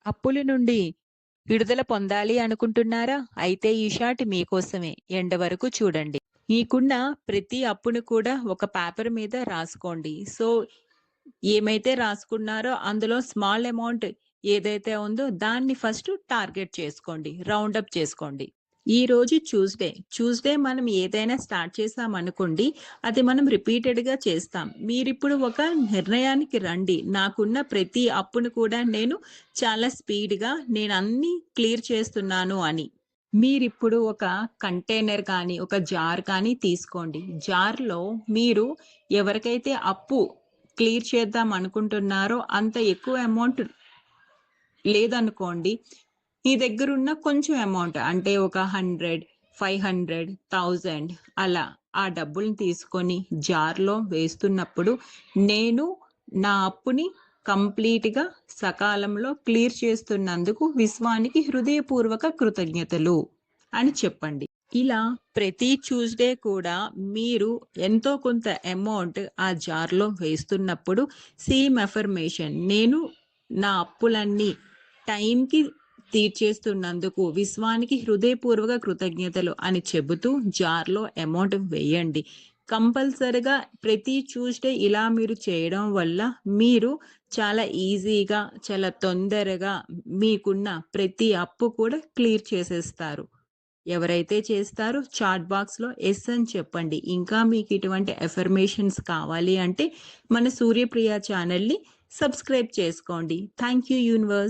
అప్పుల నుండి విడుదల పొందాలి అనుకుంటున్నారా? అయితే ఈ షాట్ మీకోసమే. ఎండ్ వరకు చూడండి. మీకున్న ప్రతి అప్పును కూడా ఒక పేపర్ మీద రాసుకోండి. ఏమైతే రాసుకున్నారో అందులో స్మాల్ అమౌంట్ ఏదైతే ఉందో దాన్ని ఫస్ట్ టార్గెట్ చేసుకోండి. రౌండ్ అప్ చేసుకోండి. ఈరోజు ట్యూస్‌డే. ట్యూస్‌డే మనం ఏదైనా స్టార్ట్ చేశామనుకోండి, అది మనం రిపీటెడ్‌గా చేస్తాం. మీరిప్పుడు ఒక నిర్ణయానికి రండి. నాకున్న ప్రతి అప్పును కూడా నేను చాలా స్పీడ్‌గా నేనన్నీ క్లియర్ చేస్తున్నాను అని. మీరిప్పుడు ఒక కంటైనర్ కానీ, ఒక జార్ కానీ తీసుకోండి. జార్‌లో మీరు ఎవరికైతే అప్పు క్లియర్ చేద్దాం అనుకుంటున్నారో అంత ఎక్కువ అమౌంట్ లేదనుకోండి. మీ దగ్గరున్న కొంచెం అమౌంట్ అంటే ఒక 100, 500, 1000 అలా ఆ డబ్బుల్ని తీసుకొని జార్‌లో వేస్తున్నప్పుడు, నేను నా అప్పుని కంప్లీట్‌గా సకాలంలో క్లియర్ చేస్తున్నందుకు విశ్వానికి హృదయపూర్వక కృతజ్ఞతలు అని చెప్పండి. ఇలా ప్రతి ట్యూస్‌డే కూడా మీరు ఎంతో కొంత అమౌంట్ ఆ జార్‌లో వేస్తున్నప్పుడు సేమ్ అఫర్మేషన్ నేను నా అప్పులన్నీ టైంకి తీర్చేస్తున్నందుకు విశ్వానికి హృదయపూర్వక కృతజ్ఞతలు అని చెబుతూ జార్‌లో అమౌంట్ వేయండి. కంపల్సరీగా ప్రతి ట్యూస్‌డే ఇలా మీరు చేయడం వల్ల మీరు చాలా ఈజీగా, చాలా తొందరగా మీకున్న ప్రతి అప్పు కూడా క్లియర్ చేసేస్తారు. ఎవరైతే చేస్తారో చాట్ బాక్స్‌లో యెస్ అని చెప్పండి. ఇంకా మీకు ఇటువంటి అఫర్మేషన్స్ కావాలి అంటే మన సూర్యప్రియ ఛానెల్‌ని సబ్స్క్రైబ్ చేసుకోండి. Thank you universe.